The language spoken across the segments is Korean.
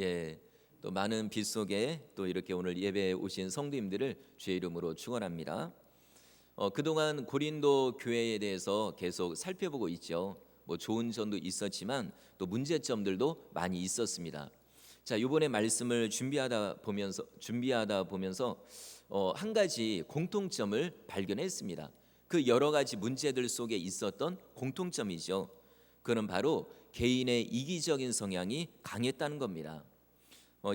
예, 또 많은 빛 속에 또 이렇게 오늘 예배에 오신 성도님들을 주의 이름으로 축원합니다. 그동안 고린도 교회에 대해서 계속 살펴보고 있죠. 뭐 좋은 점도 있었지만 또 문제점들도 많이 있었습니다. 자, 이번에 말씀을 준비하다 보면서 한 가지 공통점을 발견했습니다. 그 여러 가지 문제들 속에 있었던 공통점이죠. 그는 바로 개인의 이기적인 성향이 강했다는 겁니다.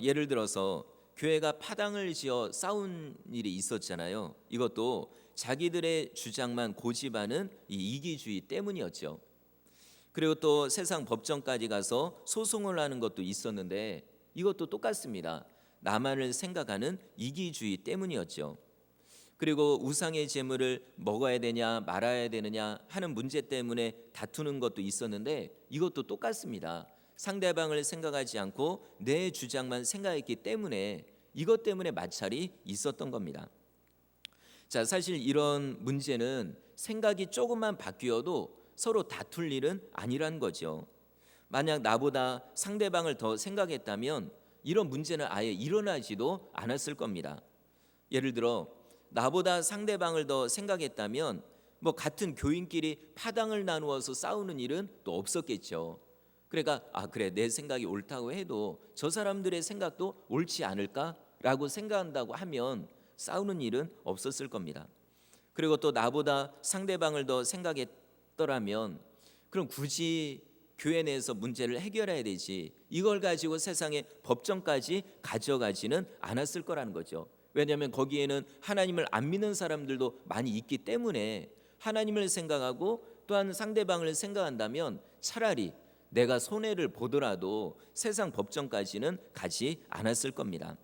예를 들어서 교회가 파당을 지어 싸운 일이 있었잖아요. 이것도 자기들의 주장만 고집하는 이 이기주의 때문이었죠. 그리고 또 세상 법정까지 가서 소송을 하는 것도 있었는데 이것도 똑같습니다. 나만을 생각하는 이기주의 때문이었죠. 그리고 우상의 제물을 먹어야 되냐 말아야 되느냐 하는 문제 때문에 다투는 것도 있었는데 이것도 똑같습니다. 상대방을 생각하지 않고 내 주장만 생각했기 때문에 이것 때문에 마찰이 있었던 겁니다. 자, 사실 이런 문제는 생각이 조금만 바뀌어도 서로 다툴 일은 아니란 거죠. 만약 나보다 상대방을 더 생각했다면 이런 문제는 아예 일어나지도 않았을 겁니다. 예를 들어 나보다 상대방을 더 생각했다면 뭐 같은 교인끼리 파당을 나누어서 싸우는 일은 또 없었겠죠. 그러니까 그래, 내 생각이 옳다고 해도 저 사람들의 생각도 옳지 않을까라고 생각한다고 하면 싸우는 일은 없었을 겁니다. 그리고 또 나보다 상대방을 더 생각했더라면 그럼 굳이 교회 내에서 문제를 해결해야 되지 이걸 가지고 세상의 법정까지 가져가지는 않았을 거라는 거죠. 왜냐하면 거기에는 하나님을 안 믿는 사람들도 많이 있기 때문에 하나님을 생각하고 또한 상대방을 생각한다면 차라리 내가 손해를 보더라도 세상 법정까지는 가지 않았을 겁니다.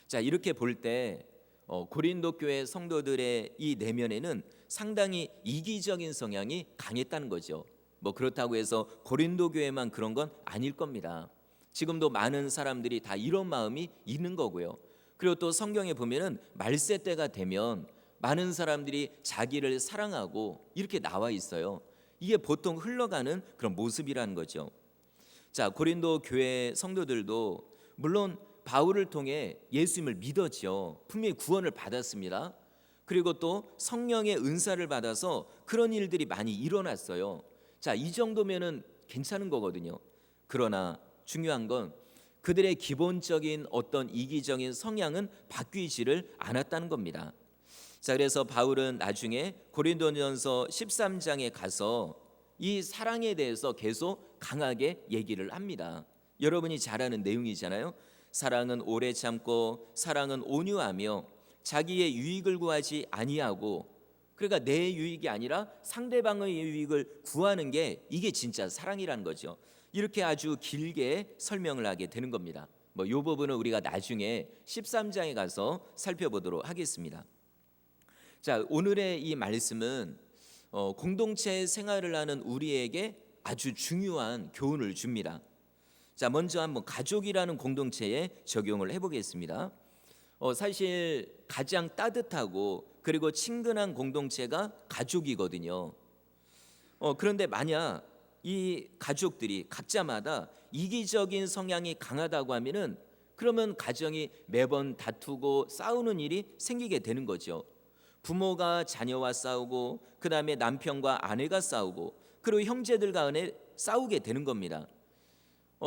자, 이렇게 볼 때 고린도 교회 성도들의 이 내면에는 상당히 이기적인 성향이 강했다는 거죠. 뭐 그렇다고 해서 고린도 교회만 그런 건 아닐 겁니다. 지금도 많은 사람들이 다 이런 마음이 있는 거고요. 그리고 또 성경에 보면은 말세 때가 되면 많은 사람들이 자기를 사랑하고 이렇게 나와 있어요. 이게 보통 흘러가는 그런 모습이라는 거죠. 자, 고린도 교회 성도들도 물론 바울을 통해 예수님을 믿었죠. 분명히 구원을 받았습니다. 그리고 또 성령의 은사를 받아서 그런 일들이 많이 일어났어요. 자, 이 정도면은 괜찮은 거거든요. 그러나 중요한 건 그들의 기본적인 어떤 이기적인 성향은 바뀌지를 않았다는 겁니다. 자, 그래서 바울은 나중에 고린도전서 13장에 가서 이 사랑에 대해서 계속 강하게 얘기를 합니다. 여러분이 잘 아는 내용이잖아요. 사랑은 오래 참고 사랑은 온유하며 자기의 유익을 구하지 아니하고, 그러니까 내 유익이 아니라 상대방의 유익을 구하는 게 이게 진짜 사랑이라는 거죠. 이렇게 아주 길게 설명을 하게 되는 겁니다. 이 부분은 우리가 나중에 13장에 가서 살펴보도록 하겠습니다. 자, 오늘의 이 말씀은 공동체 생활을 하는 우리에게 아주 중요한 교훈을 줍니다. 자, 먼저 한번 가족이라는 공동체에 적용을 해보겠습니다. 사실 가장 따뜻하고 그리고 친근한 공동체가 가족이거든요. 그런데 만약 이 가족들이 각자마다 이기적인 성향이 강하다고 하면은 그러면 가정이 매번 다투고 싸우는 일이 생기게 되는 거죠. 부모가 자녀와 싸우고 그 다음에 남편과 아내가 싸우고 그리고 형제들 간에 싸우게 되는 겁니다.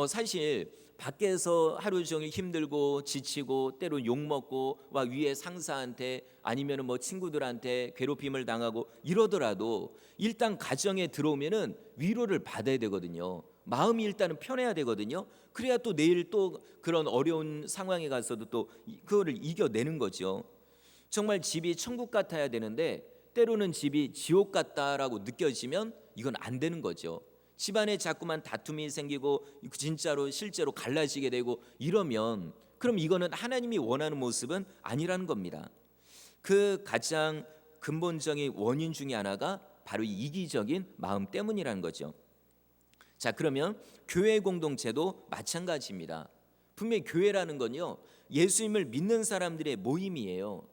사실 밖에서 하루 종일 힘들고 지치고 때로 욕먹고 위에 상사한테 아니면 뭐 친구들한테 괴롭힘을 당하고 이러더라도 일단 가정에 들어오면은 위로를 받아야 되거든요. 마음이 일단은 편해야 되거든요. 그래야 또 내일 또 그런 어려운 상황에 가서도 또 그거를 이겨내는 거죠. 정말 집이 천국 같아야 되는데 때로는 집이 지옥 같다라고 느껴지면 이건 안 되는 거죠. 집안에 자꾸만 다툼이 생기고 진짜로 실제로 갈라지게 되고 이러면 그럼 이거는 하나님이 원하는 모습은 아니라는 겁니다. 그 가장 근본적인 원인 중에 하나가 바로 이기적인 마음 때문이라는 거죠. 자, 그러면 교회 공동체도 마찬가지입니다. 분명히 교회라는 건요, 예수님을 믿는 사람들의 모임이에요.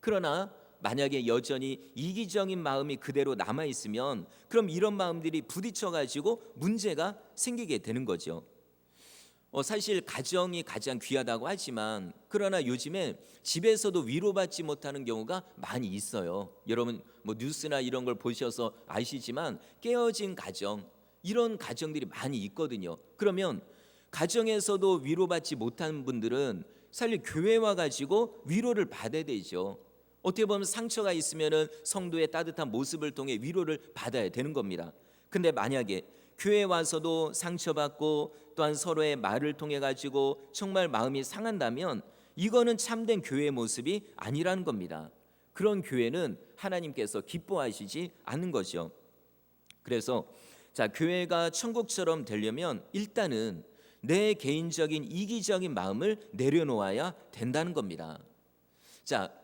그러나 만약에 여전히 이기적인 마음이 그대로 남아 있으면 그럼 이런 마음들이 부딪혀 가지고 문제가 생기게 되는 거죠. 사실 가정이 가장 귀하다고 하지만 그러나 요즘에 집에서도 위로받지 못하는 경우가 많이 있어요. 여러분 뭐 뉴스나 이런 걸 보셔서 아시지만 깨어진 가정, 이런 가정들이 많이 있거든요. 그러면 가정에서도 위로받지 못한 분들은 사실 교회 와 가지고 위로를 받아야 되죠. 어떻게 보면 상처가 있으면은 성도의 따뜻한 모습을 통해 위로를 받아야 되는 겁니다. 근데 만약에 교회 와서도 상처받고 또한 서로의 말을 통해 가지고 정말 마음이 상한다면 이거는 참된 교회의 모습이 아니라는 겁니다. 그런 교회는 하나님께서 기뻐하시지 않는 거죠. 그래서 교회가 천국처럼 되려면 일단은 내 개인적인 이기적인 마음을 내려놓아야 된다는 겁니다.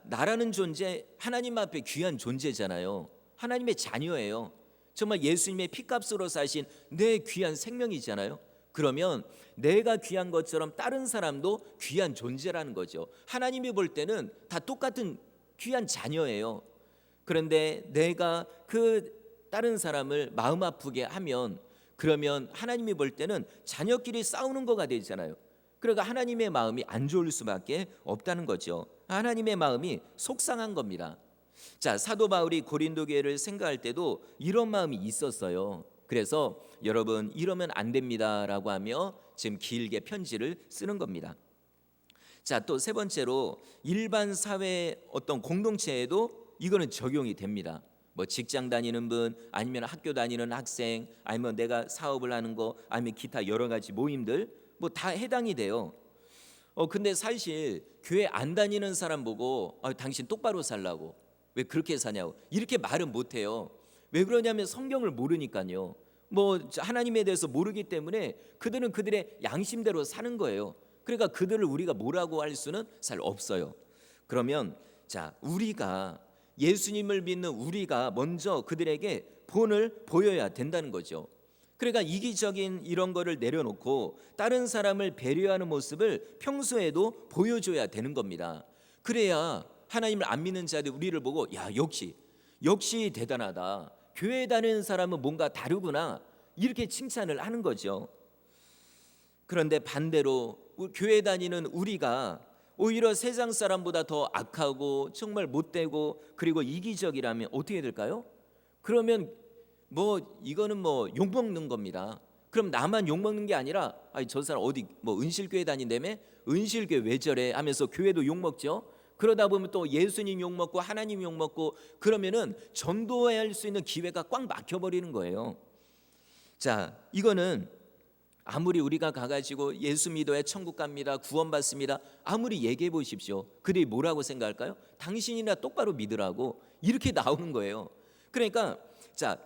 나라는 존재, 하나님 앞에 귀한 존재잖아요. 하나님의 자녀예요. 정말 예수님의 피값으로 사신 내 귀한 생명이잖아요. 그러면 내가 귀한 것처럼 다른 사람도 귀한 존재라는 거죠. 하나님이 볼 때는 다 똑같은 귀한 자녀예요. 그런데 내가 그 다른 사람을 마음 아프게 하면 그러면 하나님이 볼 때는 자녀끼리 싸우는 거가 되잖아요. 그러니까 하나님의 마음이 안 좋을 수밖에 없다는 거죠. 하나님의 마음이 속상한 겁니다. 사도 바울이 고린도 교회를 생각할 때도 이런 마음이 있었어요. 그래서 여러분 이러면 안 됩니다라고 하며 지금 길게 편지를 쓰는 겁니다. 또 세 번째로 일반 사회 어떤 공동체에도 이거는 적용이 됩니다. 뭐 직장 다니는 분, 아니면 학교 다니는 학생, 아니면 내가 사업을 하는 거, 아니면 기타 여러 가지 모임들 뭐 다 해당이 돼요. 근데 사실 교회 안 다니는 사람 보고 당신 똑바로 살라고, 왜 그렇게 사냐고 이렇게 말은 못 해요. 왜 그러냐면 성경을 모르니까요. 뭐 하나님에 대해서 모르기 때문에 그들은 그들의 양심대로 사는 거예요. 그러니까 그들을 우리가 뭐라고 할 수는 잘 없어요. 그러면 우리가 예수님을 믿는 우리가 먼저 그들에게 본을 보여야 된다는 거죠. 그러니까 이기적인 이런 거를 내려놓고 다른 사람을 배려하는 모습을 평소에도 보여줘야 되는 겁니다. 그래야 하나님을 안 믿는 자들 우리를 보고 야 역시 대단하다, 교회 다니는 사람은 뭔가 다르구나, 이렇게 칭찬을 하는 거죠. 그런데 반대로 교회 다니는 우리가 오히려 세상 사람보다 더 악하고 정말 못되고 그리고 이기적이라면 어떻게 될까요? 그러면 이거는 욕먹는 겁니다. 그럼 나만 욕먹는 게 아니라 저 사람 어디 은실교회 다닌다며, 은실교회 왜 저래 하면서 교회도 욕먹죠. 그러다 보면 또 예수님 욕먹고 하나님 욕먹고 그러면은 전도할 수 있는 기회가 꽉 막혀버리는 거예요. 이거는 아무리 우리가 가가지고 예수 믿어야 천국 갑니다, 구원받습니다, 아무리 얘기해 보십시오. 그들이 뭐라고 생각할까요? 당신이나 똑바로 믿으라고 이렇게 나오는 거예요. 그러니까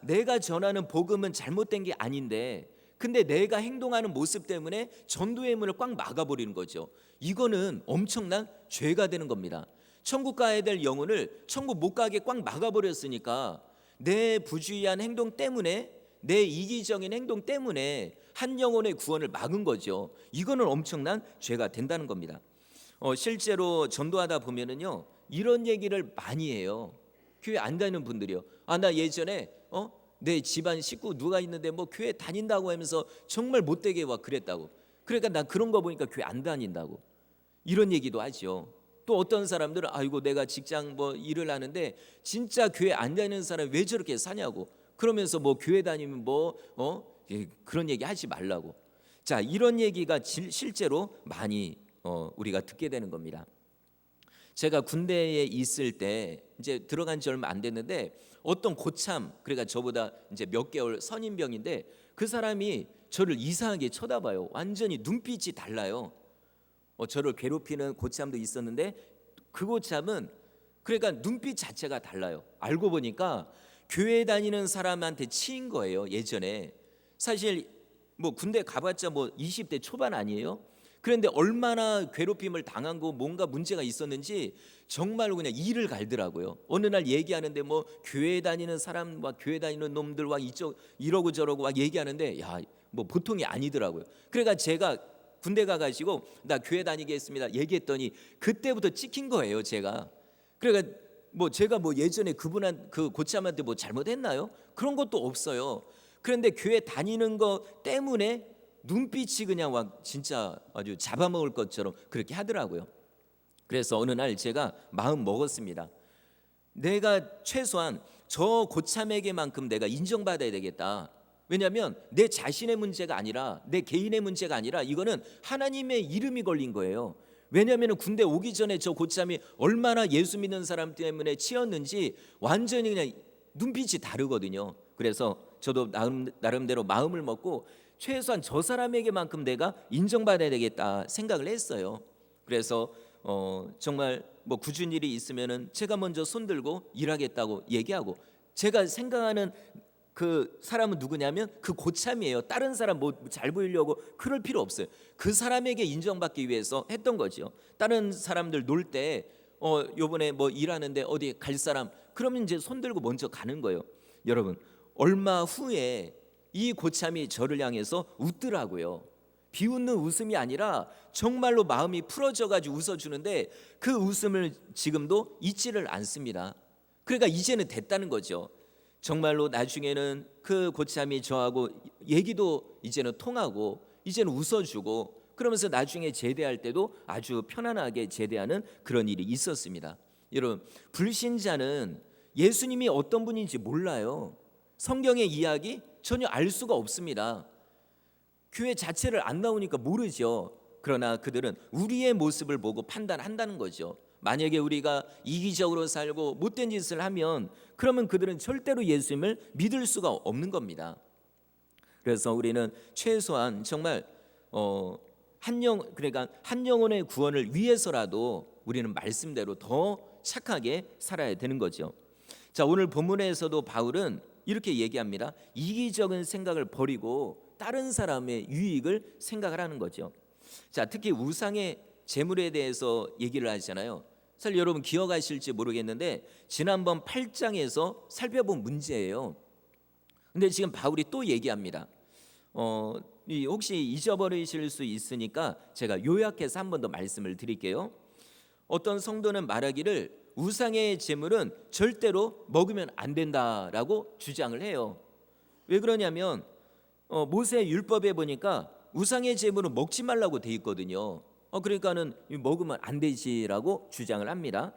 내가 전하는 복음은 잘못된 게 아닌데 근데 내가 행동하는 모습 때문에 전도의 문을 꽉 막아버리는 거죠. 이거는 엄청난 죄가 되는 겁니다. 천국 가야 될 영혼을 천국 못 가게 꽉 막아버렸으니까 내 부주의한 행동 때문에, 내 이기적인 행동 때문에 한 영혼의 구원을 막은 거죠. 이거는 엄청난 죄가 된다는 겁니다. 실제로 전도하다 보면은요 이런 얘기를 많이 해요. 교회 안 다니는 분들이요. 나 예전에 내 집안 식구 누가 있는데 교회 다닌다고 하면서 정말 못되게 그랬다고. 그러니까 난 그런 거 보니까 교회 안 다닌다고 이런 얘기도 하죠. 또 어떤 사람들은 아이고 내가 직장 일을 하는데 진짜 교회 안 다니는 사람이 왜 저렇게 사냐고 그러면서 교회 다니면 그런 얘기 하지 말라고. 이런 얘기가 실제로 많이 우리가 듣게 되는 겁니다. 제가 군대에 있을 때 이제 들어간 지 얼마 안 됐는데 어떤 고참, 그러니까 저보다 이제 몇 개월 선임병인데 그 사람이 저를 이상하게 쳐다봐요. 완전히 눈빛이 달라요. 저를 괴롭히는 고참도 있었는데 그 고참은 그러니까 눈빛 자체가 달라요. 알고 보니까 교회 다니는 사람한테 치인 거예요. 예전에 사실 군대 가봤자 20대 초반 아니에요? 그런데 얼마나 괴롭힘을 당한 거 뭔가 문제가 있었는지 정말로 그냥 이를 갈더라고요. 어느 날 얘기하는데 교회 다니는 사람과 교회 다니는 놈들과 이러고 저러고 얘기하는데 보통이 아니더라고요. 그러니까 제가 군대 가가지고 나 교회 다니겠습니다 얘기했더니 그때부터 찍힌 거예요. 제가 그러니까 제가 예전에 그 고참한테 잘못했나요? 그런 것도 없어요. 그런데 교회 다니는 거 때문에 눈빛이 그냥 막 진짜 아주 잡아먹을 것처럼 그렇게 하더라고요. 그래서 어느 날 제가 마음 먹었습니다. 내가 최소한 저 고참에게만큼 내가 인정받아야 되겠다. 왜냐하면 내 자신의 문제가 아니라, 내 개인의 문제가 아니라 이거는 하나님의 이름이 걸린 거예요. 왜냐하면 군대 오기 전에 저 고참이 얼마나 예수 믿는 사람 때문에 치였는지 완전히 그냥 눈빛이 다르거든요. 그래서 저도 나름대로 마음을 먹고 최소한 저 사람에게만큼 내가 인정받아야 되겠다 생각을 했어요. 그래서 정말 뭐 굳은 일이 있으면은 제가 먼저 손들고 일하겠다고 얘기하고, 제가 생각하는 그 사람은 누구냐면 그 고참이에요. 다른 사람 뭐 잘 보이려고 그럴 필요 없어요. 그 사람에게 인정받기 위해서 했던 거죠. 다른 사람들 놀 때 요번에 뭐 일하는데 어디 갈 사람, 그러면 이제 손들고 먼저 가는 거예요. 여러분, 얼마 후에 이 고참이 저를 향해서 웃더라고요. 비웃는 웃음이 아니라 정말로 마음이 풀어져가지고 웃어주는데 그 웃음을 지금도 잊지를 않습니다. 그러니까 이제는 됐다는 거죠. 정말로 나중에는 그 고참이 저하고 얘기도 이제는 통하고 이제는 웃어주고, 그러면서 나중에 제대할 때도 아주 편안하게 제대하는 그런 일이 있었습니다. 여러분, 불신자는 예수님이 어떤 분인지 몰라요. 성경의 이야기 전혀 알 수가 없습니다. 교회 자체를 안 나오니까 모르죠. 그러나 그들은 우리의 모습을 보고 판단한다는 거죠. 만약에 우리가 이기적으로 살고 못된 짓을 하면 그러면 그들은 절대로 예수님을 믿을 수가 없는 겁니다. 그래서 우리는 최소한 정말 그러니까 한 영혼의 구원을 위해서라도 우리는 말씀대로 더 착하게 살아야 되는 거죠. 자, 오늘 본문에서도 바울은 이렇게 얘기합니다. 이기적인 생각을 버리고 다른 사람의 유익을 생각하라는 거죠. 자, 특히 우상의 재물에 대해서 얘기를 하잖아요. 사실 여러분 기억하실지 모르겠는데 지난번 8장에서 살펴본 문제예요. 근데 지금 바울이 또 얘기합니다. 혹시 잊어버리실 수 있으니까 제가 요약해서 한 번 더 말씀을 드릴게요. 어떤 성도는 말하기를 우상의 재물은 절대로 먹으면 안 된다라고 주장을 해요. 왜 그러냐면 모세 율법에 보니까 우상의 제물은 먹지 말라고 돼 있거든요. 그러니까는 먹으면 안 되지라고 주장을 합니다.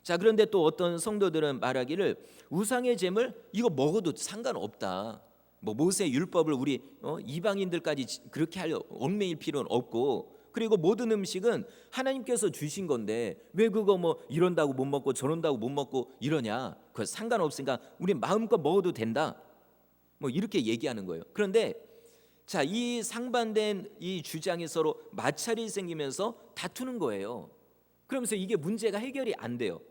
자, 그런데 또 어떤 성도들은 말하기를 우상의 제물 이거 먹어도 상관없다. 뭐 모세 율법을 우리 이방인들까지 그렇게 하려 얽매일 필요는 없고, 그리고 모든 음식은 하나님께서 주신 건데 왜 그거 뭐 이런다고 못 먹고 저런다고 못 먹고 이러냐? 그거 상관없으니까 우리 마음껏 먹어도 된다. 뭐 이렇게 얘기하는 거예요. 그런데 자, 이 상반된 이 주장이 서로 마찰이 생기면서 다투는 거예요. 그러면서 이게 문제가 해결이 안 돼요.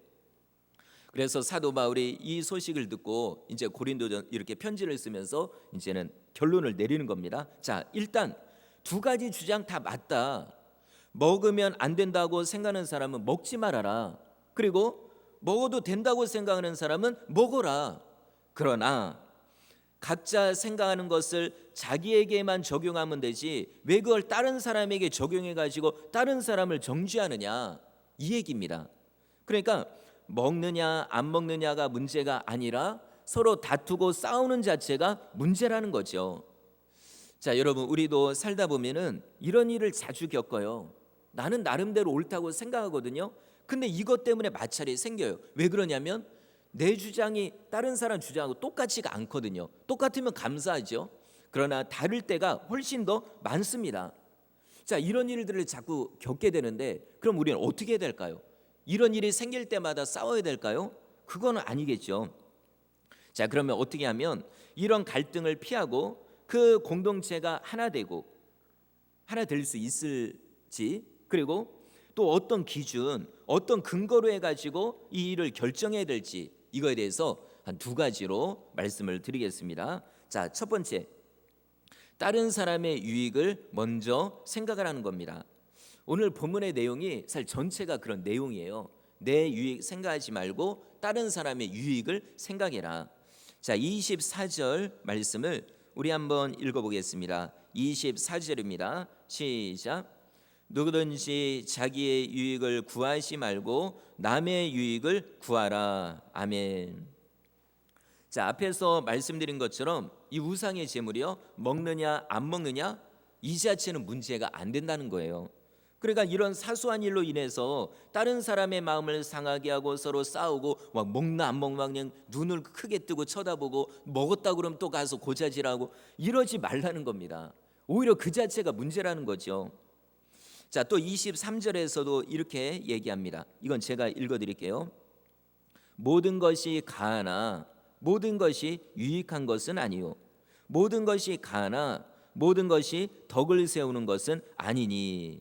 그래서 사도 바울이 이 소식을 듣고 이제 고린도전 이렇게 편지를 쓰면서 이제는 결론을 내리는 겁니다. 자, 일단 두 가지 주장 다 맞다. 먹으면 안 된다고 생각하는 사람은 먹지 말아라. 그리고 먹어도 된다고 생각하는 사람은 먹어라. 그러나 각자 생각하는 것을 자기에게만 적용하면 되지 왜 그걸 다른 사람에게 적용해 가지고 다른 사람을 정죄하느냐, 이 얘기입니다. 그러니까 먹느냐 안 먹느냐가 문제가 아니라 서로 다투고 싸우는 자체가 문제라는 거죠. 자, 여러분, 우리도 살다 보면은 이런 일을 자주 겪어요. 나는 나름대로 옳다고 생각하거든요. 근데 이것 때문에 마찰이 생겨요. 왜 그러냐면 내 주장이 다른 사람 주장하고 똑같지가 않거든요. 똑같으면 감사하죠. 그러나 다를 때가 훨씬 더 많습니다. 자, 이런 일들을 자꾸 겪게 되는데 그럼 우리는 어떻게 해야 될까요? 이런 일이 생길 때마다 싸워야 될까요? 그거는 아니겠죠. 자, 그러면 어떻게 하면 이런 갈등을 피하고 그 공동체가 하나 되고 하나 될 수 있을지, 그리고 또 어떤 기준, 어떤 근거로 해가지고 이 일을 결정해야 될지, 이거에 대해서 한 두 가지로 말씀을 드리겠습니다. 자, 첫 번째, 다른 사람의 유익을 먼저 생각을 하는 겁니다. 오늘 본문의 내용이 사실 전체가 그런 내용이에요. 내 유익 생각하지 말고 다른 사람의 유익을 생각해라. 자, 24절 말씀을 우리 한번 읽어보겠습니다. 24절입니다. 시작. 누구든지 자기의 유익을 구하지 말고 남의 유익을 구하라. 아멘. 자, 앞에서 말씀드린 것처럼 이 우상의 제물이요, 먹느냐 안 먹느냐 이 자체는 문제가 안 된다는 거예요. 그러니까 이런 사소한 일로 인해서 다른 사람의 마음을 상하게 하고 서로 싸우고 막 먹나 안 먹나 그냥 눈을 크게 뜨고 쳐다보고 먹었다 그러면 또 가서 고자질하고 이러지 말라는 겁니다. 오히려 그 자체가 문제라는 거죠. 자, 또 23절에서도 이렇게 얘기합니다. 이건 제가 읽어드릴게요. 모든 것이 가하나 모든 것이 유익한 것은 아니요 모든 것이 가하나 모든 것이 덕을 세우는 것은 아니니.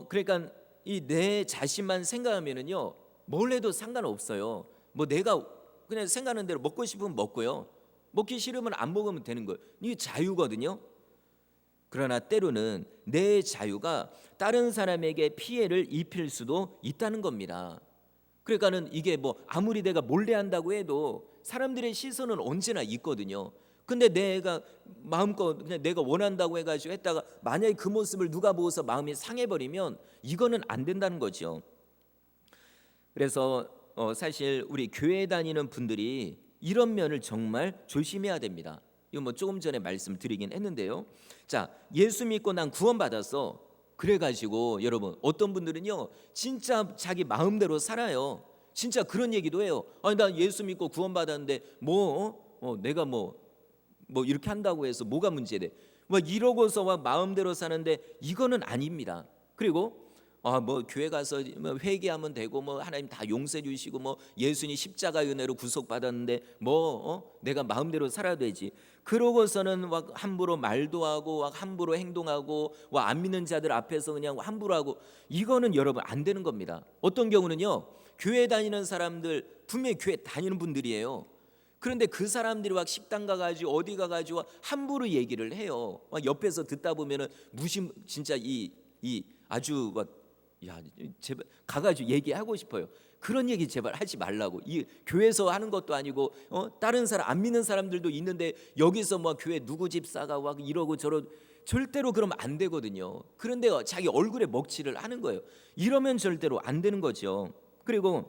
그러니까 이 내 자신만 생각하면은요 뭘 해도 상관없어요. 뭐 내가 그냥 생각하는 대로 먹고 싶으면 먹고요, 먹기 싫으면 안 먹으면 되는 거예요. 이게 자유거든요. 그러나 때로는 내 자유가 다른 사람에게 피해를 입힐 수도 있다는 겁니다. 그러니까는 이게 뭐 아무리 내가 몰래 한다고 해도 사람들의 시선은 언제나 있거든요. 근데 내가 마음껏 그냥 내가 원한다고 해가지고 했다가 만약에 그 모습을 누가 보고서 마음이 상해버리면 이거는 안 된다는 거죠. 그래서 사실 우리 교회 다니는 분들이 이런 면을 정말 조심해야 됩니다. 이거 뭐 조금 전에 말씀드리긴 했는데요. 자, 예수 믿고 난 구원받았어. 그래가지고 여러분 어떤 분들은요 진짜 자기 마음대로 살아요. 진짜 그런 얘기도 해요. 아니 나 예수 믿고 구원받았는데 내가 뭐 이렇게 한다고 해서 뭐가 문제돼? 막 이러고서 막 마음대로 사는데 이거는 아닙니다. 그리고 뭐 교회 가서 뭐 회개하면 되고 뭐 하나님 다 용서해 주시고 뭐 예수님 십자가 은혜로 구속받았는데 내가 마음대로 살아야 되지. 그러고서는 막 함부로 말도 하고 막 함부로 행동하고 안 믿는 자들 앞에서 그냥 함부로 하고 이거는 여러분 안 되는 겁니다. 어떤 경우는요 교회 다니는 사람들 분명히 교회 다니는 분들이에요. 그런데 그 사람들이 막 식당 가가지고 어디 가가지고 함부로 얘기를 해요. 막 옆에서 듣다 보면은 무심 진짜 이 아주 제발 가가지고 얘기하고 싶어요. 그런 얘기 제발 하지 말라고. 이 교회에서 하는 것도 아니고 다른 사람 안 믿는 사람들도 있는데 여기서 뭐 교회 누구 집사가 막 이러고 저러고 절대로 그러면 안 되거든요. 그런데 자기 얼굴에 먹칠을 하는 거예요. 이러면 절대로 안 되는 거죠. 그리고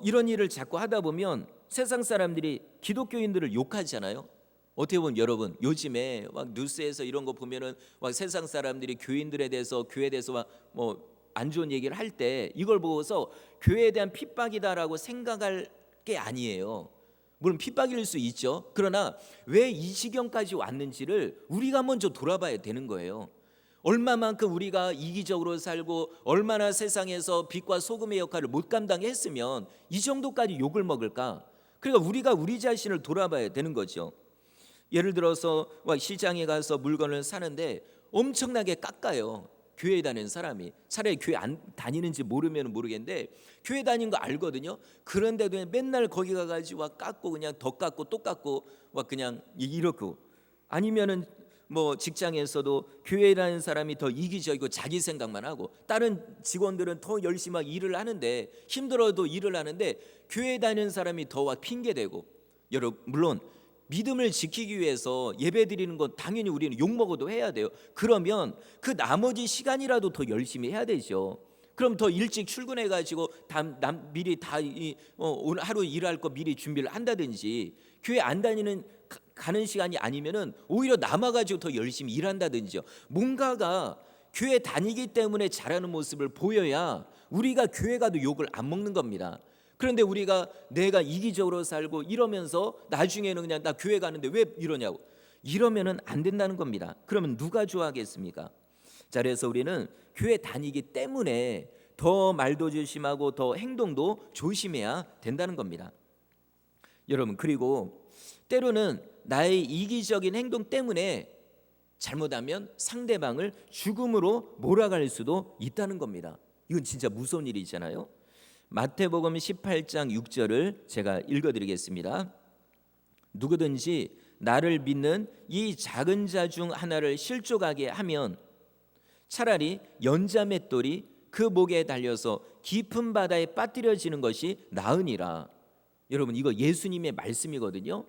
이런 일을 자꾸 하다 보면 세상 사람들이 기독교인들을 욕하잖아요. 어떻게 보면 여러분 요즘에 막 뉴스에서 이런 거 보면은 막 세상 사람들이 교인들에 대해서 교회에 대해서 막 뭐 안 좋은 얘기를 할 때 이걸 보고서 교회에 대한 핍박이다라고 생각할 게 아니에요. 물론 핍박일 수 있죠. 그러나 왜 이 지경까지 왔는지를 우리가 먼저 돌아봐야 되는 거예요. 얼마만큼 우리가 이기적으로 살고 얼마나 세상에서 빛과 소금의 역할을 못 감당했으면 이 정도까지 욕을 먹을까? 그러니까 우리가 우리 자신을 돌아봐야 되는 거죠. 예를 들어서 시장에 가서 물건을 사는데 엄청나게 깎아요. 교회 다니는 사람이 차라리 교회 안 다니는지 모르면 모르겠는데 교회 다니는 거 알거든요. 그런데도 맨날 거기 가가지고 깎고 그냥 더 깎고 또 깎고 그냥 이렇고 아니면은 뭐 직장에서도 교회에 다니는 사람이 더 이기적이고 자기 생각만 하고 다른 직원들은 더 열심히 막 일을 하는데 힘들어도 일을 하는데 교회에 다니는 사람이 더 핑계대고. 여러분 물론 믿음을 지키기 위해서 예배 드리는 건 당연히 우리는 욕먹어도 해야 돼요. 그러면 그 나머지 시간이라도 더 열심히 해야 되죠. 그럼 더 일찍 출근해 가지고 미리 오늘 하루 일할 거 미리 준비를 한다든지 교회 안 다니는 가는 시간이 아니면은 오히려 남아 가지고 더 열심히 일한다든지요. 뭔가가 교회 다니기 때문에 잘하는 모습을 보여야 우리가 교회 가도 욕을 안 먹는 겁니다. 그런데 우리가 내가 이기적으로 살고 이러면서 나중에는 그냥 나 교회 가는데 왜 이러냐고 이러면은 안 된다는 겁니다. 그러면 누가 좋아하겠습니까? 자, 그래서 우리는 교회 다니기 때문에 더 말도 조심하고 더 행동도 조심해야 된다는 겁니다. 여러분 그리고 때로는 나의 이기적인 행동 때문에 잘못하면 상대방을 죽음으로 몰아갈 수도 있다는 겁니다. 이건 진짜 무서운 일이잖아요. 마태복음 18장 6절을 제가 읽어드리겠습니다. 누구든지 나를 믿는 이 작은 자 중 하나를 실족하게 하면 차라리 연자맷돌이 그 목에 달려서 깊은 바다에 빠뜨려지는 것이 나으니라. 여러분 이거 예수님의 말씀이거든요.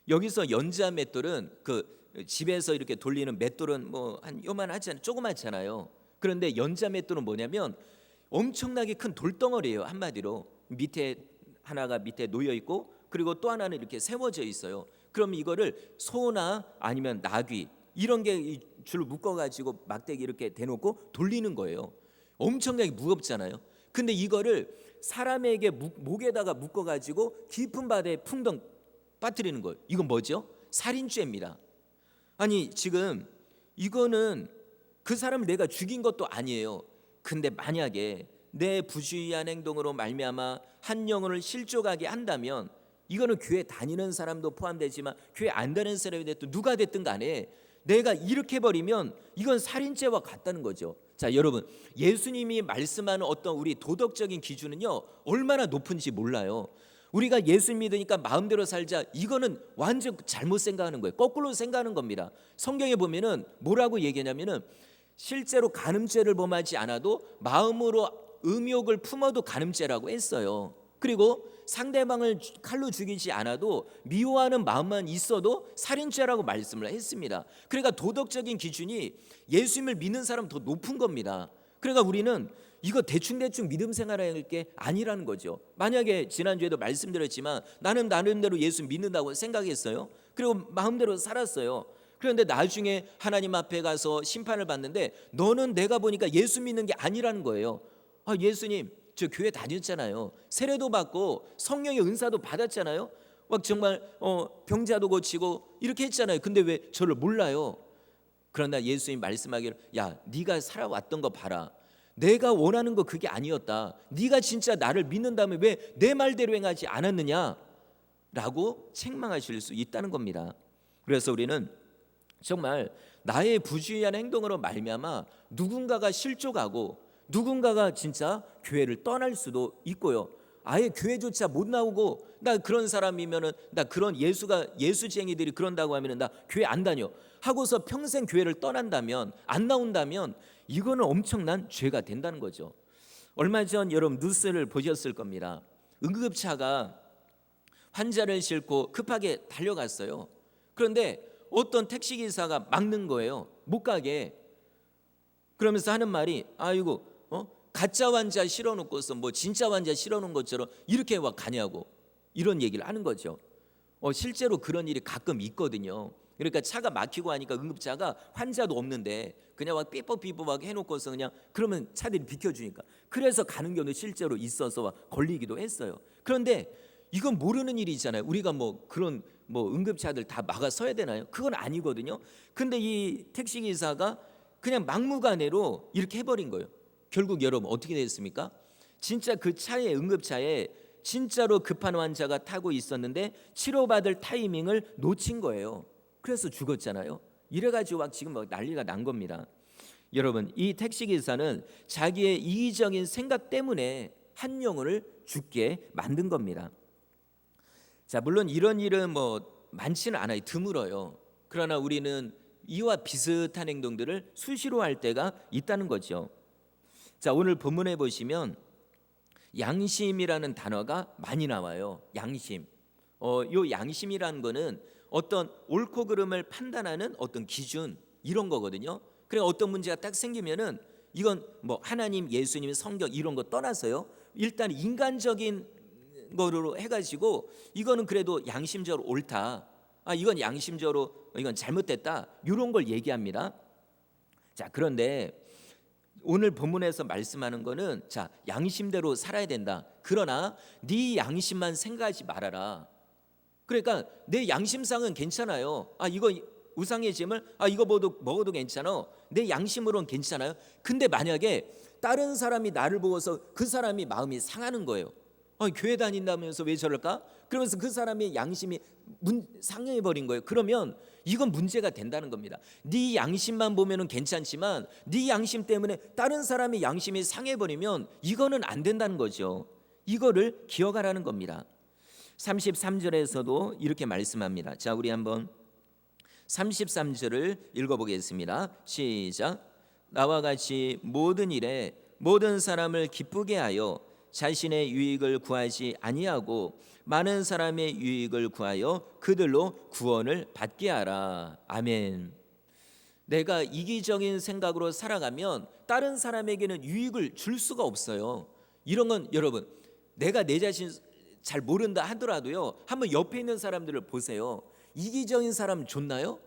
여기서 연자맷돌은 그 집에서 이렇게 돌리는 맷돌은 뭐 한 요만하잖아요. 조그맣잖아요. 그런데 연자맷돌은 뭐냐면 엄청나게 큰 돌덩어리예요. 한마디로 밑에 하나가 밑에 놓여 있고 그리고 또 하나는 이렇게 세워져 있어요. 그럼 이거를 소나 아니면 나귀 이런 게 줄을 묶어가지고 막대기 이렇게 대놓고 돌리는 거예요. 엄청나게 무겁잖아요. 근데 이거를 사람에게 목에다가 묶어가지고 깊은 바다에 풍덩 빠뜨리는 거예요. 이건 뭐죠? 살인죄입니다. 아니 지금 이거는 그 사람을 내가 죽인 것도 아니에요. 근데 만약에 내 부주의한 행동으로 말미암아 한 영혼을 실족하게 한다면 이거는 교회 다니는 사람도 포함되지만 교회 안 다니는 사람이 됐든 누가 됐든 간에 내가 이렇게 해버리면 이건 살인죄와 같다는 거죠. 자 여러분, 예수님이 말씀하는 어떤 우리 도덕적인 기준은요 얼마나 높은지 몰라요. 우리가 예수 믿으니까 마음대로 살자, 이거는 완전 잘못 생각하는 거예요. 거꾸로 생각하는 겁니다. 성경에 보면은 뭐라고 얘기하냐면은 실제로 간음죄를 범하지 않아도 마음으로 음욕을 품어도 간음죄라고 했어요. 그리고 상대방을 칼로 죽이지 않아도 미워하는 마음만 있어도 살인죄라고 말씀을 했습니다. 그러니까 도덕적인 기준이 예수님을 믿는 사람 더 높은 겁니다. 그러니까 우리는 이거 대충 믿음 생활할 게 아니라는 거죠. 만약에 지난주에도 말씀드렸지만 나는 나름대로 예수 믿는다고 생각했어요. 그리고 마음대로 살았어요. 그런데 나중에 하나님 앞에 가서 심판을 받는데 너는 내가 보니까 예수 믿는 게 아니라는 거예요. 아, 예수님 저 교회 다녔잖아요. 세례도 받고 성령의 은사도 받았잖아요. 막 정말 병자도 고치고 이렇게 했잖아요. 근데 왜 저를 몰라요? 그러나 예수님 말씀하기를 야 네가 살아왔던 거 봐라. 내가 원하는 거 그게 아니었다. 네가 진짜 나를 믿는다면 왜 내 말대로 행하지 않았느냐? 라고 책망하실 수 있다는 겁니다. 그래서 우리는 정말 나의 부주의한 행동으로 말미암아 누군가가 실족하고 누군가가 진짜 교회를 떠날 수도 있고요. 아예 교회조차 못 나오고 나 그런 사람이면은 나 그런 예수쟁이들이 그런다고 하면은 나 교회 안 다녀 하고서 평생 교회를 떠난다면 안 나온다면 이거는 엄청난 죄가 된다는 거죠. 얼마 전 여러분 뉴스를 보셨을 겁니다. 응급차가 환자를 싣고 급하게 달려갔어요. 그런데 어떤 택시기사가 막는 거예요. 못 가게. 그러면서 하는 말이 아이고 가짜 환자 실어놓고서 뭐 진짜 환자 실어놓은 것처럼 이렇게 와 가냐고 이런 얘기를 하는 거죠. 실제로 그런 일이 가끔 있거든요. 그러니까 차가 막히고 하니까 응급차가 환자도 없는데 그냥 막 삐뽀삐뽀하게 해놓고서 그냥 그러면 차들이 비켜주니까 그래서 가는 경우도 실제로 있어서 걸리기도 했어요. 그런데 이건 모르는 일이잖아요. 우리가 뭐 그런 응급차들 다 막아 서야 되나요? 그건 아니거든요. 근데 이 택시기사가 그냥 막무가내로 이렇게 해버린 거예요. 결국 여러분 어떻게 됐습니까? 진짜 그 차에 응급차에 진짜로 급한 환자가 타고 있었는데 치료받을 타이밍을 놓친 거예요. 그래서 죽었잖아요. 이래가지고 막 지금 막 난리가 난 겁니다. 여러분 이 택시기사는 자기의 이기적인 생각 때문에 한 영혼을 죽게 만든 겁니다. 자 물론 이런 일은 많지는 않아요. 드물어요. 그러나 우리는 이와 비슷한 행동들을 수시로 할 때가 있다는 거죠. 자 오늘 본문에 보시면 양심이라는 단어가 많이 나와요. 양심. 요 양심이라는 거는 어떤 옳고 그름을 판단하는 어떤 기준 이런 거거든요. 그래 어떤 문제가 딱 생기면은 이건 하나님, 예수님, 성경 이런 거 떠나서요. 일단 인간적인 거로 해가지고 이거는 그래도 양심적으로 옳다. 이건 양심적으로 이건 잘못됐다. 이런 걸 얘기합니다. 자 그런데 오늘 본문에서 말씀하는 거는 자 양심대로 살아야 된다. 그러나 네 양심만 생각하지 말아라. 그러니까 내 양심상은 괜찮아요. 이거 우상의 짐을 이거 먹어도 괜찮아. 내 양심으로는 괜찮아요. 근데 만약에 다른 사람이 나를 보고서 그 사람이 마음이 상하는 거예요. 교회 다닌다면서 왜 저럴까? 그러면서 그 사람의 양심이 상해버린 거예요. 그러면 이건 문제가 된다는 겁니다. 네 양심만 보면은 괜찮지만 네 양심 때문에 다른 사람의 양심이 상해버리면 이거는 안 된다는 거죠. 이거를 기억하라는 겁니다. 33절에서도 이렇게 말씀합니다. 자 우리 한번 33절을 읽어보겠습니다. 시작. 나와 같이 모든 일에 모든 사람을 기쁘게 하여 자신의 유익을 구하지 아니하고 많은 사람의 유익을 구하여 그들로 구원을 받게 하라. 아멘. 내가 이기적인 생각으로 살아가면 다른 사람에게는 유익을 줄 수가 없어요. 이런 건 여러분 내가 내 자신 잘 모른다 하더라도요 한번 옆에 있는 사람들을 보세요. 이기적인 사람 좋나요?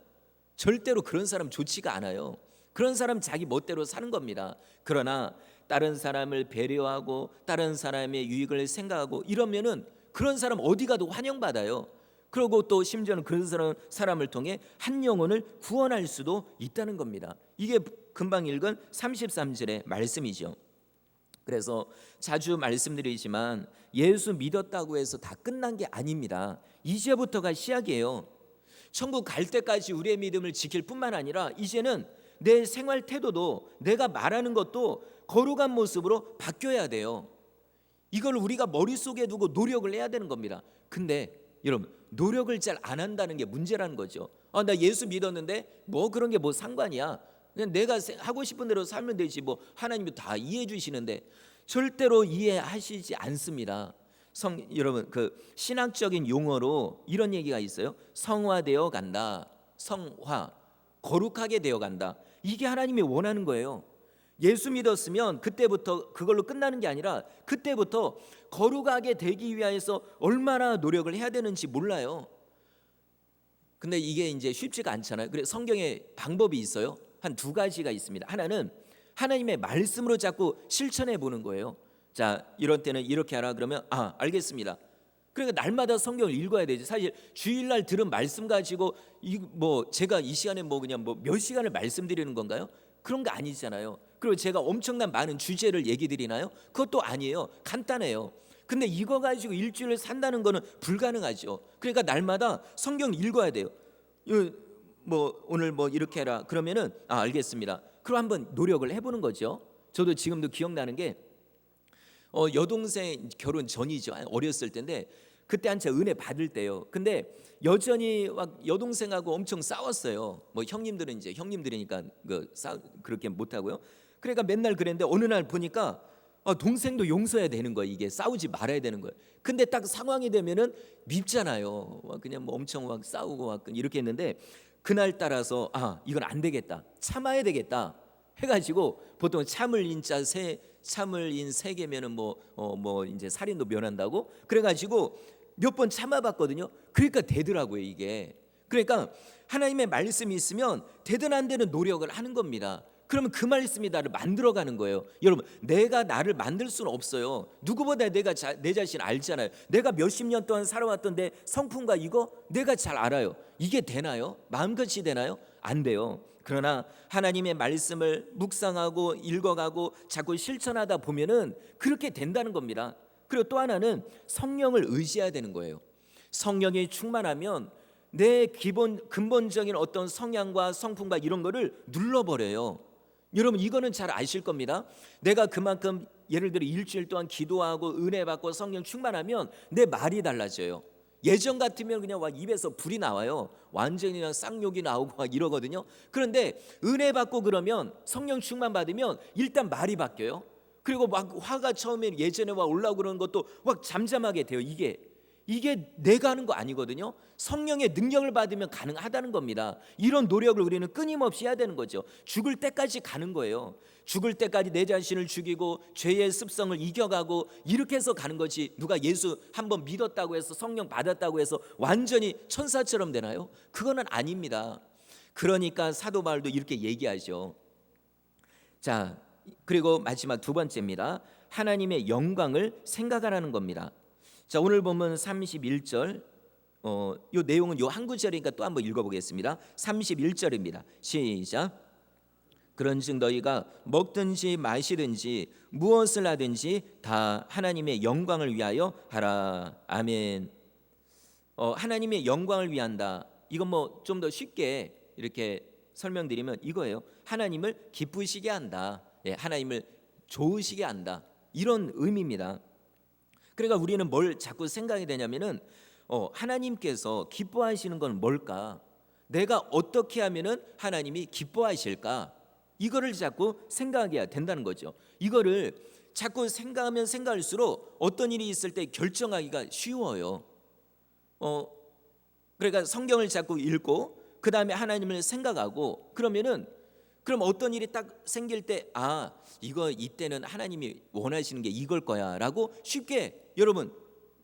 절대로 그런 사람 좋지가 않아요. 그런 사람 자기 멋대로 사는 겁니다. 그러나 다른 사람을 배려하고 다른 사람의 유익을 생각하고 이러면은 그런 사람 어디 가도 환영받아요. 그리고 또 심지어는 그런 사람을 통해 한 영혼을 구원할 수도 있다는 겁니다. 이게 금방 읽은 33절의 말씀이죠. 그래서 자주 말씀드리지만 예수 믿었다고 해서 다 끝난 게 아닙니다. 이제부터가 시작이에요. 천국 갈 때까지 우리의 믿음을 지킬 뿐만 아니라 이제는 내 생활 태도도 내가 말하는 것도 거룩한 모습으로 바뀌어야 돼요. 이걸 우리가 머릿속에 두고 노력을 해야 되는 겁니다. 근데 여러분, 노력을 잘 안 한다는 게 문제라는 거죠. 나 예수 믿었는데 뭐 그런 게 뭐 상관이야. 그냥 내가 하고 싶은 대로 살면 되지. 뭐 하나님도 다 이해해 주시는데 절대로 이해하시지 않습니다. 여러분, 그 신학적인 용어로 이런 얘기가 있어요. 성화되어 간다. 성화, 거룩하게 되어 간다. 이게 하나님이 원하는 거예요. 예수 믿었으면 그때부터 그걸로 끝나는 게 아니라 그때부터 거룩하게 되기 위해서 얼마나 노력을 해야 되는지 몰라요. 근데 이게 이제 쉽지가 않잖아요. 그래서 성경에 방법이 있어요. 한 두 가지가 있습니다. 하나는 하나님의 말씀으로 자꾸 실천해 보는 거예요. 자, 이런 때는 이렇게 하라 그러면 알겠습니다. 그러니까 날마다 성경을 읽어야 되지. 사실 주일날 들은 말씀 가지고 뭐 제가 이 시간에 뭐 그냥 뭐 몇 시간을 말씀드리는 건가요? 그런 거 아니잖아요. 그리고 제가 엄청난 많은 주제를 얘기 드리나요? 그것도 아니에요. 간단해요. 근데 이거 가지고 일주일을 산다는 거는 불가능하죠. 그러니까 날마다 성경 읽어야 돼요. 뭐 오늘 뭐 이렇게 해라 그러면은 알겠습니다. 그럼 한번 노력을 해보는 거죠. 저도 지금도 기억나는 게 여동생 결혼 전이죠. 어렸을 때인데 그때 한참 은혜 받을 때요. 근데 여전히 막 여동생하고 엄청 싸웠어요. 뭐 형님들은 이제 형님들이니까 그렇게 못 하고요. 그러니까 맨날 그랬는데 어느 날 보니까 동생도 용서해야 되는 거예요. 이게 싸우지 말아야 되는 거예요. 근데 딱 상황이 되면은 밉잖아요. 그냥 뭐 엄청 막 싸우고 막 이렇게 했는데 그날 따라서 이건 안 되겠다. 참아야 되겠다. 해가지고 보통 참을 인자 참을 인 3개면은 뭐 이제 살인도 면한다고 그래가지고 몇 번 참아봤거든요. 그러니까 되더라고요 이게. 그러니까 하나님의 말씀이 있으면 되든 안 되는 노력을 하는 겁니다. 그러면 그 말씀이 나를 만들어가는 거예요. 여러분, 내가 나를 만들 수는 없어요. 누구보다 내가 내 자신 알잖아요. 내가 몇십 년 동안 살아왔던 내 성품과 이거 내가 잘 알아요. 이게 되나요? 마음같이 되나요? 안 돼요. 그러나 하나님의 말씀을 묵상하고 읽어가고 자꾸 실천하다 보면은 그렇게 된다는 겁니다. 그리고 또 하나는 성령을 의지해야 되는 거예요. 성령이 충만하면 내 근본적인 어떤 성향과 성품과 이런 거를 눌러버려요. 여러분, 이거는 잘 아실 겁니다. 내가 그만큼 예를 들어 일주일 동안 기도하고 은혜 받고 성령 충만하면 내 말이 달라져요. 예전 같으면 그냥 막 입에서 불이 나와요. 완전히 그냥 쌍욕이 나오고 막 이러거든요. 그런데 은혜 받고 그러면 성령 충만 받으면 일단 말이 바뀌어요. 그리고 막 화가 처음에 예전에 막 올라오고 그러는 것도 막 잠잠하게 돼요. 이게 내가 하는 거 아니거든요. 성령의 능력을 받으면 가능하다는 겁니다. 이런 노력을 우리는 끊임없이 해야 되는 거죠. 죽을 때까지 가는 거예요. 죽을 때까지 내 자신을 죽이고 죄의 습성을 이겨가고 이렇게 해서 가는 거지. 누가 예수 한번 믿었다고 해서 성령 받았다고 해서 완전히 천사처럼 되나요? 그거는 아닙니다. 그러니까 사도 바울도 이렇게 얘기하죠. 자, 그리고 마지막 두 번째입니다. 하나님의 영광을 생각하라는 겁니다. 자, 오늘 보면 31절 요 내용은 요 한 구절이니까 또 한번 읽어보겠습니다. 31절입니다. 시작. 그런즉 너희가 먹든지 마시든지 무엇을 하든지 다 하나님의 영광을 위하여 하라. 아멘. 하나님의 영광을 위한다. 이건 뭐 좀 더 쉽게 이렇게 설명드리면 이거예요. 하나님을 기쁘시게 한다. 하나님을 좋으시게 한다. 이런 의미입니다. 그러니까 우리는 뭘 자꾸 생각이 되냐면은 하나님께서 기뻐하시는 건 뭘까? 내가 어떻게 하면은 하나님이 기뻐하실까? 이거를 자꾸 생각해야 된다는 거죠. 이거를 자꾸 생각하면 생각할수록 어떤 일이 있을 때 결정하기가 쉬워요. 그러니까 성경을 자꾸 읽고 그 다음에 하나님을 생각하고 그럼 어떤 일이 딱 생길 때 이거 이때는 하나님이 원하시는 게 이걸 거야 라고 쉽게 여러분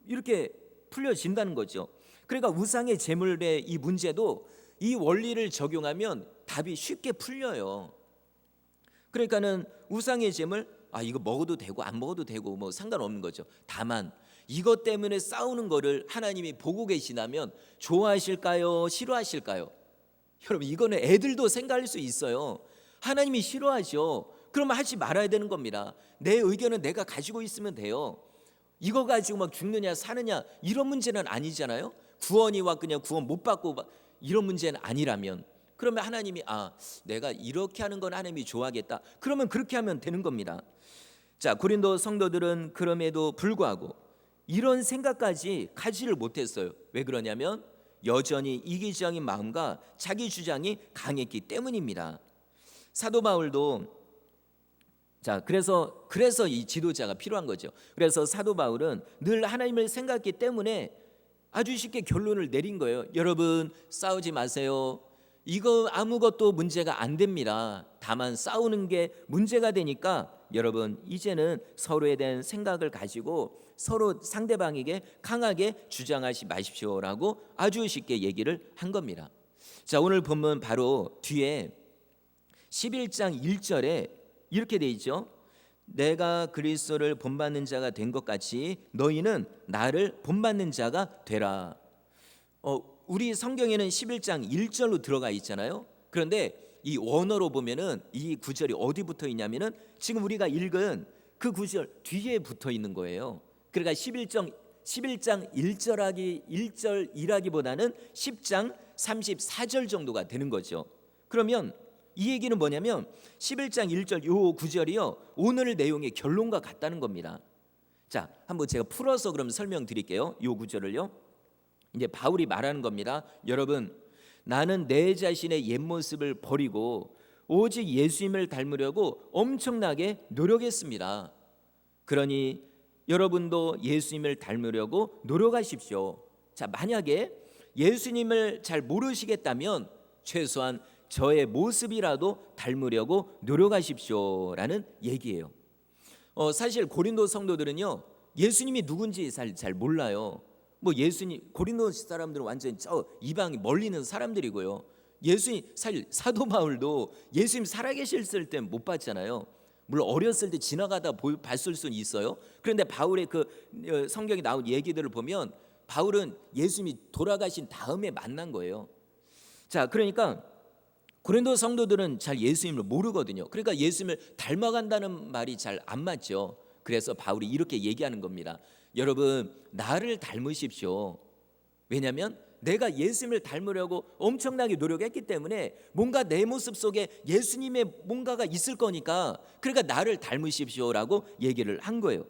이렇게 풀려진다는 거죠. 그러니까 우상의 제물의 이 문제도 이 원리를 적용하면 답이 쉽게 풀려요. 그러니까는 우상의 제물, 이거 먹어도 되고 안 먹어도 되고 뭐 상관없는 거죠. 다만 이것 때문에 싸우는 거를 하나님이 보고 계시다면 좋아하실까요? 싫어하실까요? 여러분, 이거는 애들도 생각할 수 있어요. 하나님이 싫어하죠. 그러면 하지 말아야 되는 겁니다. 내 의견은 내가 가지고 있으면 돼요. 이거 가지고 막 죽느냐 사느냐 이런 문제는 아니잖아요. 구원이 그냥 구원 못 받고 이런 문제는 아니라면, 그러면 하나님이 내가 이렇게 하는 건 하나님이 좋아하겠다, 그러면 그렇게 하면 되는 겁니다. 자, 고린도 성도들은 그럼에도 불구하고 이런 생각까지 가지를 못했어요. 왜 그러냐면 여전히 이기적인 마음과 자기 주장이 강했기 때문입니다. 사도 바울도 그래서 이 지도자가 필요한 거죠. 그래서 사도 바울은 늘 하나님을 생각했기 때문에 아주 쉽게 결론을 내린 거예요. 여러분, 싸우지 마세요. 이거 아무것도 문제가 안 됩니다. 다만 싸우는 게 문제가 되니까 여러분, 이제는 서로에 대한 생각을 가지고 서로 상대방에게 강하게 주장하지 마십시오라고 아주 쉽게 얘기를 한 겁니다. 자, 오늘 본문 바로 뒤에 11장 1절에 이렇게 돼 있죠. 내가 그리스도를 본받는 자가 된 것 같이 너희는 나를 본받는 자가 되라. 우리 성경에는 11장 1절로 들어가 있잖아요. 그런데 이 원어로 보면은 이 구절이 어디 붙어 있냐면은 지금 우리가 읽은 그 구절 뒤에 붙어 있는 거예요. 그러니까 11장 1절이라기보다는 10장 34절 정도가 되는 거죠. 그러면 이 얘기는 뭐냐면 11장 1절 요 구절이요, 오늘 내용의 결론과 같다는 겁니다. 자, 한번 제가 풀어서 그럼 설명드릴게요. 요 구절을요. 이제 바울이 말하는 겁니다. 여러분, 나는 내 자신의 옛 모습을 버리고 오직 예수님을 닮으려고 엄청나게 노력했습니다. 그러니 여러분도 예수님을 닮으려고 노력하십시오. 자, 만약에 예수님을 잘 모르시겠다면 최소한 저의 모습이라도 닮으려고 노력하십시오라는 얘기예요. 사실 고린도 성도들은요, 예수님이 누군지 잘 몰라요. 예수님, 고린도 사람들은 완전 이방이 멀리는 사람들이고요. 예수님, 사실 사도 바울도 예수님 살아계셨을 때 못 봤잖아요. 물론 어렸을 때 지나가다 봤을 수는 있어요. 그런데 바울의 그 성경에 나온 얘기들을 보면 바울은 예수님이 돌아가신 다음에 만난 거예요. 자, 그러니까 고린도 성도들은 잘 예수님을 모르거든요. 그러니까 예수님을 닮아간다는 말이 잘 안 맞죠. 그래서 바울이 이렇게 얘기하는 겁니다. 여러분, 나를 닮으십시오. 왜냐하면 내가 예수님을 닮으려고 엄청나게 노력했기 때문에 뭔가 내 모습 속에 예수님의 뭔가가 있을 거니까, 그러니까 나를 닮으십시오라고 얘기를 한 거예요.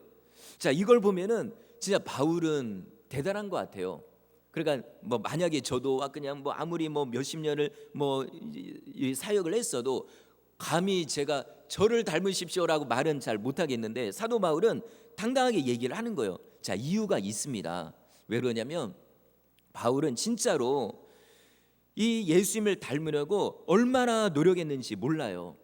자, 이걸 보면은 진짜 바울은 대단한 것 같아요. 그러니까 만약에 저도 그냥 아무리 몇십 년을 이 사역을 했어도 감히 제가 저를 닮으십시오라고 말은 잘 못하겠는데 사도 바울은 당당하게 얘기를 하는 거예요. 자, 이유가 있습니다. 왜 그러냐면 바울은 진짜로 이 예수님을 닮으려고 얼마나 노력했는지 몰라요.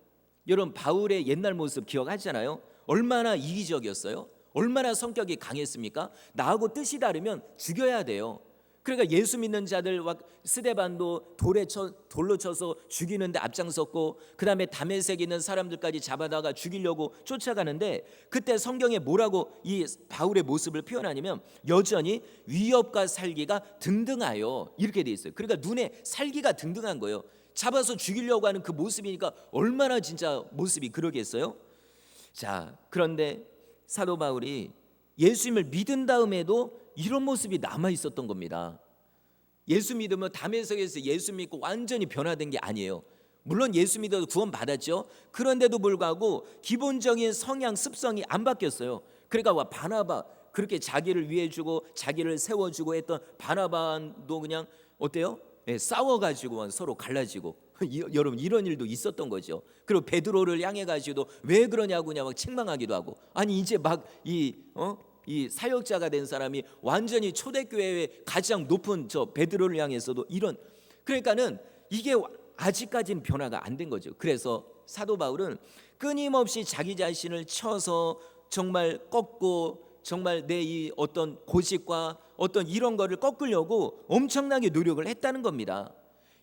여러분, 바울의 옛날 모습 기억하잖아요. 얼마나 이기적이었어요. 얼마나 성격이 강했습니까? 나하고 뜻이 다르면 죽여야 돼요. 그러니까 예수 믿는 자들 스데반도 돌로 쳐서 죽이는데 앞장섰고, 그 다음에 다메섹에 있는 사람들까지 잡아다가 죽이려고 쫓아가는데, 그때 성경에 뭐라고 이 바울의 모습을 표현하냐면 여전히 위협과 살기가 등등하여 이렇게 돼 있어요. 그러니까 눈에 살기가 등등한 거예요. 잡아서 죽이려고 하는 그 모습이니까 얼마나 진짜 모습이 그러겠어요. 자, 그런데 사도 바울이 예수님을 믿은 다음에도 이런 모습이 남아 있었던 겁니다. 예수 믿으면 다메섹에서 예수 믿고 완전히 변화된 게 아니에요. 물론 예수 믿어도 구원 받았죠. 그런데도 불구하고 기본적인 성향 습성이 안 바뀌었어요. 그러니까 바나바, 그렇게 자기를 위해주고 자기를 세워주고 했던 바나바도 그냥 어때요? 싸워가지고 서로 갈라지고 여러분, 이런 일도 있었던 거죠. 그리고 베드로를 향해 가지고도 왜 그러냐고 그냥 책망하기도 하고, 아니 이제 이 사역자가 된 사람이 완전히 초대교회의 가장 높은 베드로를 향해서도 이런, 그러니까는 이게 아직까지는 변화가 안 된 거죠. 그래서 사도 바울은 끊임없이 자기 자신을 쳐서 정말 꺾고 정말 내 이 어떤 고집과 어떤 이런 거를 꺾으려고 엄청나게 노력을 했다는 겁니다.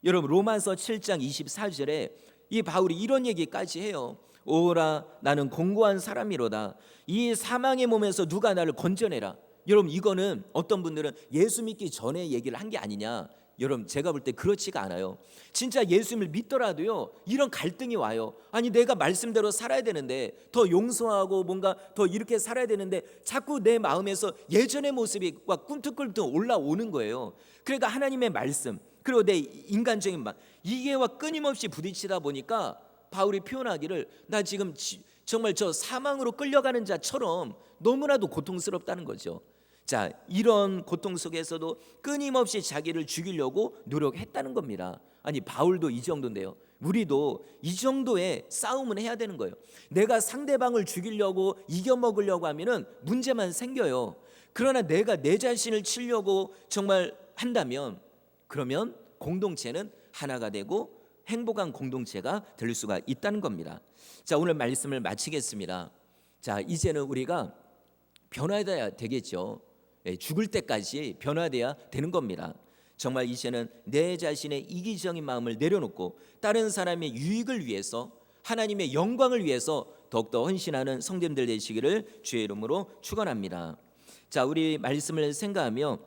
여러분 로마서 7장 24절에 이 바울이 이런 얘기까지 해요. 오라 나는 공고한 사람이로다. 이 사망의 몸에서 누가 나를 건져내라. 여러분 이거는 어떤 분들은 예수 믿기 전에 얘기를 한 게 아니냐. 여러분 제가 볼 때 그렇지가 않아요. 진짜 예수님을 믿더라도요 이런 갈등이 와요. 아니 내가 말씀대로 살아야 되는데, 더 용서하고 뭔가 더 이렇게 살아야 되는데 자꾸 내 마음에서 예전의 모습이 막 꿈틀꿈틀 올라오는 거예요. 그러니까 하나님의 말씀 그리고 내 인간적인 마음 이게와 끊임없이 부딪히다 보니까 바울이 표현하기를 나 지금 정말 저 사망으로 끌려가는 자처럼 너무나도 고통스럽다는 거죠. 자, 이런 고통 속에서도 끊임없이 자기를 죽이려고 노력했다는 겁니다. 아니 바울도 이 정도인데요. 우리도 이 정도의 싸움은 해야 되는 거예요. 내가 상대방을 죽이려고 이겨먹으려고 하면은 문제만 생겨요. 그러나 내가 내 자신을 치려고 정말 한다면 그러면 공동체는 하나가 되고 행복한 공동체가 될 수가 있다는 겁니다. 자, 오늘 말씀을 마치겠습니다. 자, 이제는 우리가 변화돼야 되겠죠. 죽을 때까지 변화돼야 되는 겁니다. 정말 이제는 내 자신의 이기적인 마음을 내려놓고 다른 사람의 유익을 위해서, 하나님의 영광을 위해서 더욱더 헌신하는 성도님들 되시기를 주의 이름으로 축원합니다. 자, 우리 말씀을 생각하며